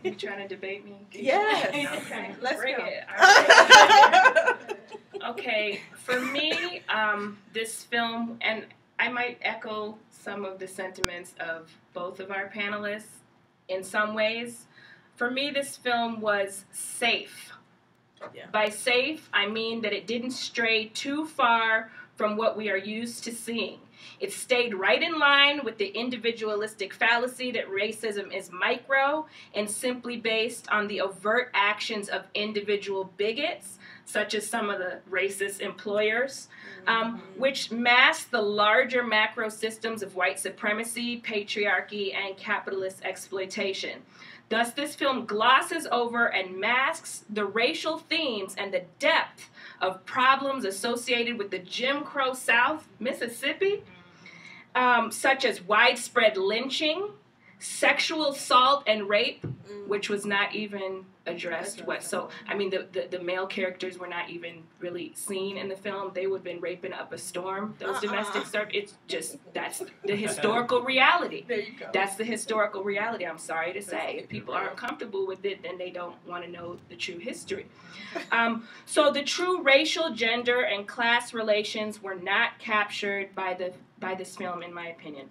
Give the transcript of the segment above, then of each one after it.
You trying to debate me? Yes. Okay. Let's Bring go. it. All right. Okay. For me, this film, and I might echo some of the sentiments of both of our panelists in some ways. For me, this film was safe. Yeah. By safe, I mean that it didn't stray too far from what we are used to seeing. It stayed right in line with the individualistic fallacy that racism is micro and simply based on the overt actions of individual bigots, such as some of the racist employers, which mask the larger macro systems of white supremacy, patriarchy, and capitalist exploitation. Thus, this film glosses over and masks the racial themes and the depth of problems associated with the Jim Crow South, Mississippi, such as widespread lynching, sexual assault and rape, which was not even addressed. So, I mean, the male characters were not even really seen in the film. They would have been raping up a storm. Those domestic servants, it's just, that's the historical reality. There you go. That's the historical reality, I'm sorry to say. If people aren't comfortable with it, then they don't want to know the true history. So the true racial, gender, and class relations were not captured by this film, in my opinion.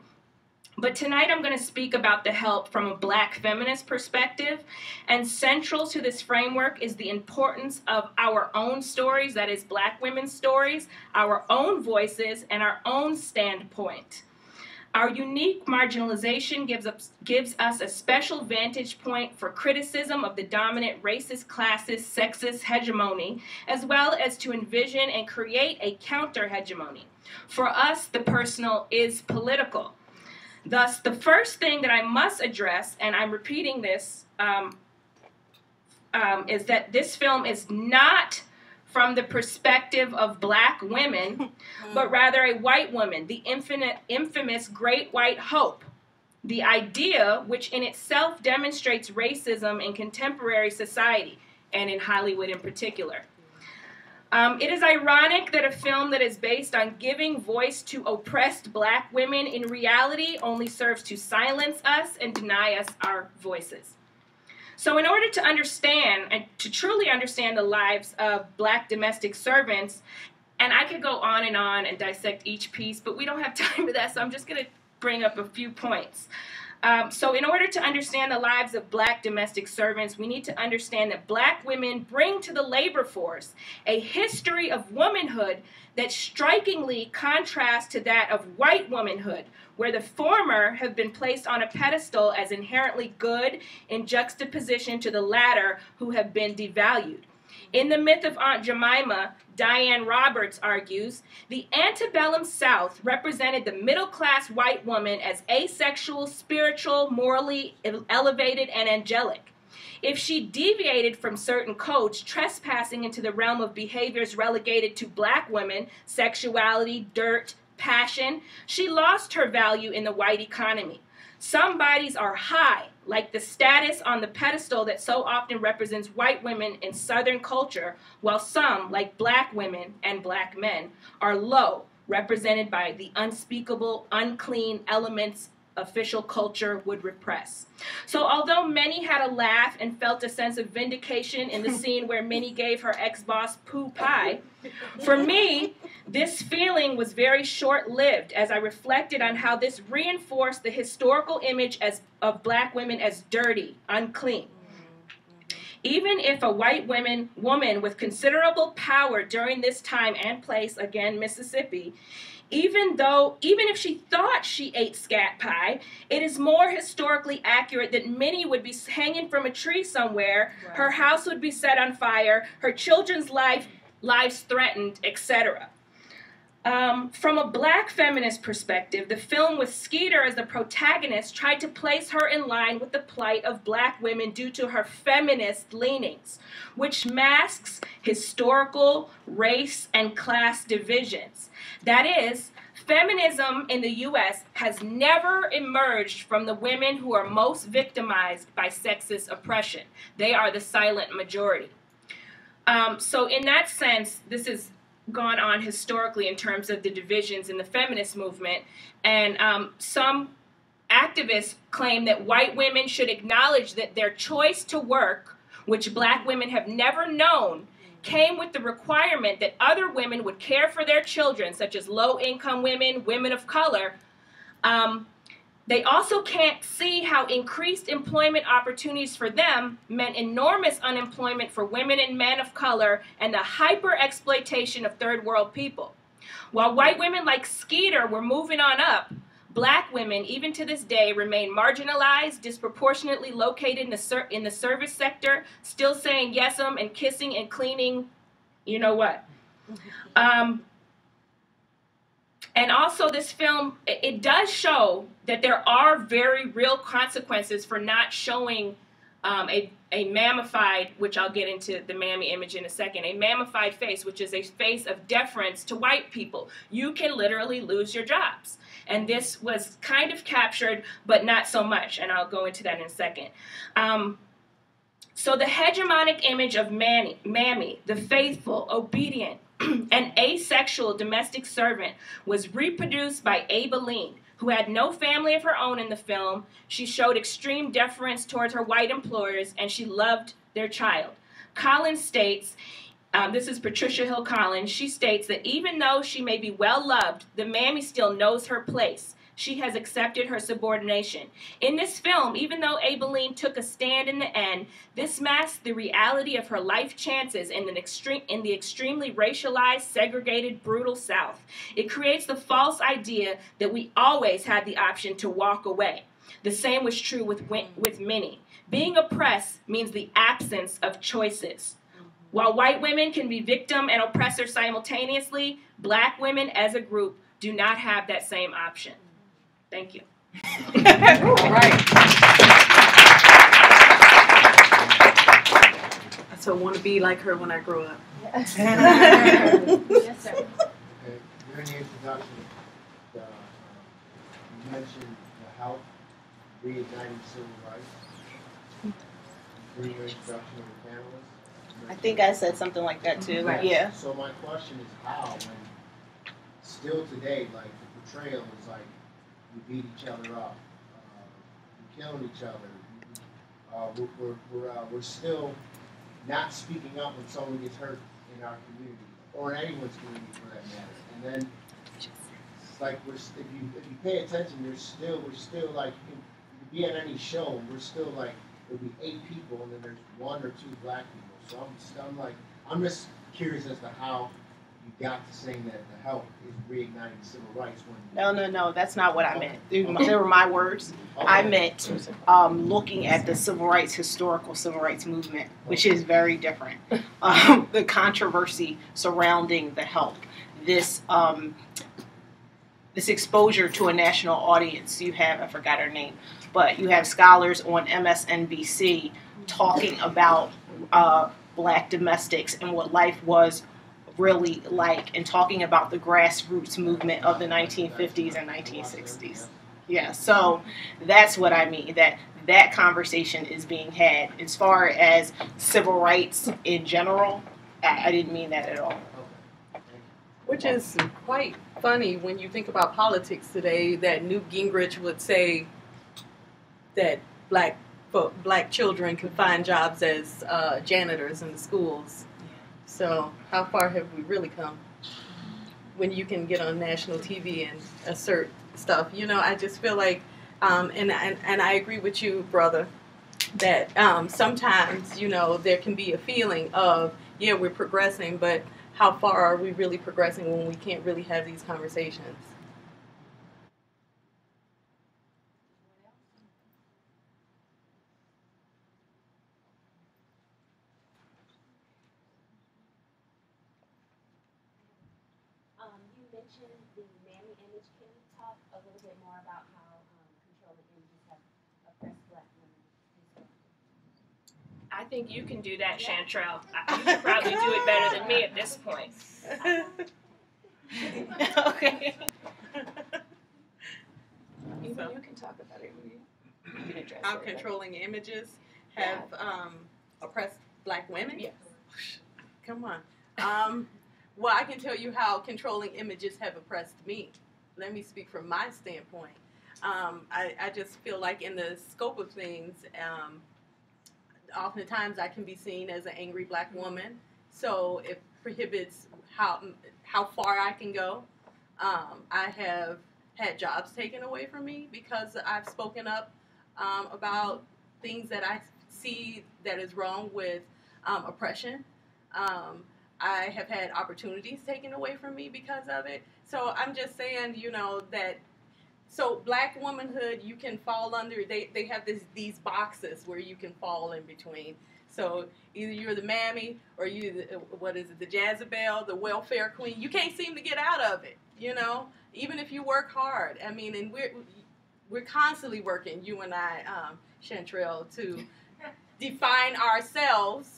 But tonight I'm going to speak about the help from a black feminist perspective, and central to this framework is the importance of our own stories, that is black women's stories, our own voices, and our own standpoint. Our unique marginalization gives us a special vantage point for criticism of the dominant racist classist, sexist hegemony, as well as to envision and create a counter-hegemony. For us, the personal is political. Thus, the first thing that I must address, and I'm repeating this, is that this film is not from the perspective of black women, but rather a white woman, the infamous Great White Hope, the idea which in itself demonstrates racism in contemporary society, and in Hollywood in particular. It is ironic that a film that is based on giving voice to oppressed black women in reality only serves to silence us and deny us our voices. So in order to understand, and to truly understand the lives of black domestic servants, and I could go on and dissect each piece, but we don't have time for that, so I'm just going to bring up a few points. So in order to understand the lives of black domestic servants, we need to understand that black women bring to the labor force a history of womanhood that strikingly contrasts to that of white womanhood, where the former have been placed on a pedestal as inherently good in juxtaposition to the latter who have been devalued. In the myth of Aunt Jemima, Diane Roberts argues, the antebellum South represented the middle-class white woman as asexual, spiritual, morally elevated, and angelic. If she deviated from certain codes, trespassing into the realm of behaviors relegated to black women, sexuality, dirt, passion, she lost her value in the white economy. Some bodies are high, like the status on the pedestal that so often represents white women in Southern culture, while some, like black women and black men, are low, represented by the unspeakable, unclean elements official culture would repress. So although many had a laugh and felt a sense of vindication in the scene where Minnie gave her ex-boss poo pie, for me, this feeling was very short-lived as I reflected on how this reinforced the historical image of black women as dirty, unclean. Even if a white woman with considerable power during this time and place, again, Mississippi, even if she thought she ate scat pie, it is more historically accurate that Minnie would be hanging from a tree somewhere, right. Her house would be set on fire, her children's lives threatened, etc. From a black feminist perspective, the film with Skeeter as the protagonist tried to place her in line with the plight of black women due to her feminist leanings, which masks historical, race, and class divisions. That is, feminism in the U.S. has never emerged from the women who are most victimized by sexist oppression. They are the silent majority. So in that sense, this has gone on historically in terms of the divisions in the feminist movement, and some activists claim that white women should acknowledge that their choice to work, which black women have never known, came with the requirement that other women would care for their children, such as low-income women, women of color. They also can't see how increased employment opportunities for them meant enormous unemployment for women and men of color and the hyper-exploitation of third world people. While white women like Skeeter were moving on up, black women, even to this day, remain marginalized, disproportionately located in the service sector, still saying yes-um and kissing and cleaning, you know what. And also this film, it does show that there are very real consequences for not showing a mammified, which I'll get into the mammy image in a second, a mammified face, which is a face of deference to white people. You can literally lose your jobs. And this was kind of captured, but not so much, and I'll go into that in a second. So the hegemonic image of Mammy, the faithful, obedient, and asexual domestic servant was reproduced by Ava Lean, who had no family of her own in the film. She showed extreme deference towards her white employers, and she loved their child. Collins states, this is Patricia Hill Collins, she states that even though she may be well loved, the mammy still knows her place. She has accepted her subordination. In this film, even though Ava Lean took a stand in the end, this masks the reality of her life chances in the extremely racialized, segregated, brutal South. It creates the false idea that we always had the option to walk away. The same was true with Minnie. Being oppressed means the absence of choices. While white women can be victim and oppressor simultaneously, black women as a group do not have that same option. Thank you. All right. So I want to be like her when I grow up. Yes, Yes, sir. Okay, during the introduction, you mentioned the health, reigniting civil rights. During your introduction of the panelists. I think I said something like that too. Right. Yeah. So my question is how, when still today, like the portrayal is like we beat each other up, we're killing each other, we're still not speaking up when someone gets hurt in our community or in anyone's community for that matter. And then it's like if you pay attention, we're still like you can be at any show and we're still like there'll be 8 people and then there's 1 or 2 black people. So I'm just curious as to how you got to saying that the help is reigniting civil rights when No, that's not what I meant. They were my words. Okay. I meant looking at the historical civil rights movement, which is very different. The controversy surrounding the help, this exposure to a national audience. You have, I forgot her name, but you have scholars on MSNBC talking about black domestics and what life was really like, and talking about the grassroots movement of the 1950s and 1960s. Yeah, so that's what I mean, that conversation is being had. As far as civil rights in general, I didn't mean that at all. Which is quite funny when you think about politics today, that Newt Gingrich would say that black children can find jobs as janitors in the schools. So how far have we really come when you can get on national TV and assert stuff? You know, I just feel like, and I agree with you, brother, that sometimes, you know, there can be a feeling of, yeah, we're progressing, but how far are we really progressing when we can't really have these conversations? You mentioned the mammy image. Can you talk a little bit more about how controlling images have oppressed black women? I think you can do that, Chantrell. You can probably do it better than me at this point. Okay. You can talk about it. You can address How it. controlling images have oppressed black women? Yes. Come on. Well, I can tell you how controlling images have oppressed me. Let me speak from my standpoint. I just feel like in the scope of things, oftentimes I can be seen as an angry black woman, so it prohibits how far I can go. I have had jobs taken away from me because I've spoken up about things that I see that is wrong with oppression. I have had opportunities taken away from me because of it. So I'm just saying, you know, that so black womanhood, you can fall under, they have these boxes where you can fall in between. So either you're the mammy or you the Jezebel, the welfare queen. You can't seem to get out of it, you know, even if you work hard. I mean, and we're constantly working, you and I, Chantrell, to define ourselves,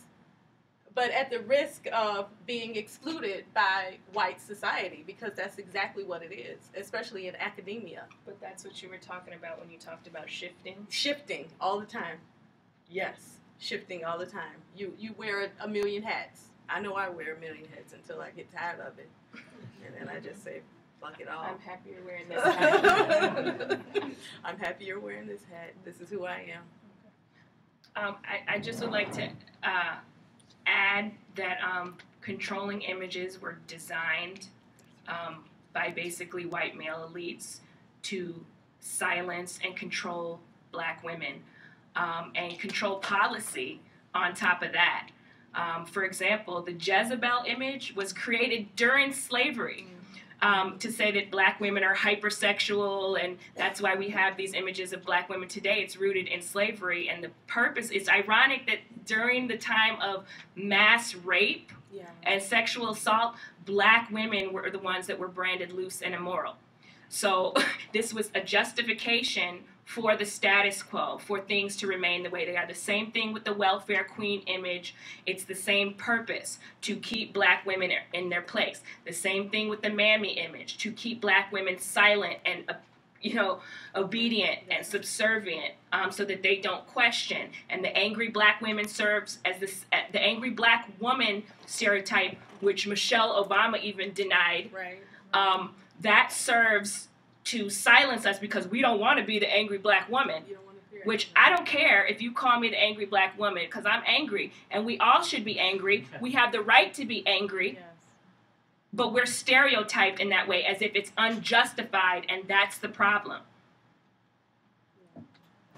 but at the risk of being excluded by white society, because that's exactly what it is, especially in academia. But that's what you were talking about when you talked about shifting. Shifting all the time. Yes, shifting all the time. You wear a million hats. I know I wear a million hats until I get tired of it. And then I just say, fuck it all. I'm happy you're wearing this hat. I'm happy you're wearing this hat. This is who I am. I just would like to add that controlling images were designed by basically white male elites to silence and control black women and control policy on top of that. For example, the Jezebel image was created during slavery. To say that black women are hypersexual, and that's why we have these images of black women today. It's rooted in slavery, and the purpose, it's ironic that during the time of mass rape and sexual assault, black women were the ones that were branded loose and immoral. So this was a justification for the status quo, for things to remain the way they are. The same thing with the welfare queen image. It's the same purpose, to keep black women in their place. The same thing with the mammy image, to keep black women silent and obedient and subservient, so that they don't question. And the angry black women serves as the angry black woman stereotype, which Michelle Obama even denied. Right. That serves to silence us because we don't want to be the angry black woman. You don't want to hear Which I don't care if you call me the angry black woman, because I'm angry, and we all should be angry. We have the right to be angry. Yes. But we're stereotyped in that way as if it's unjustified, and that's the problem.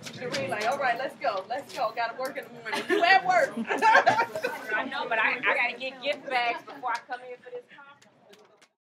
Sheree, like, all right, let's go. Got to work in the morning. You at work. I know, but I got to get gift bags before I come in for this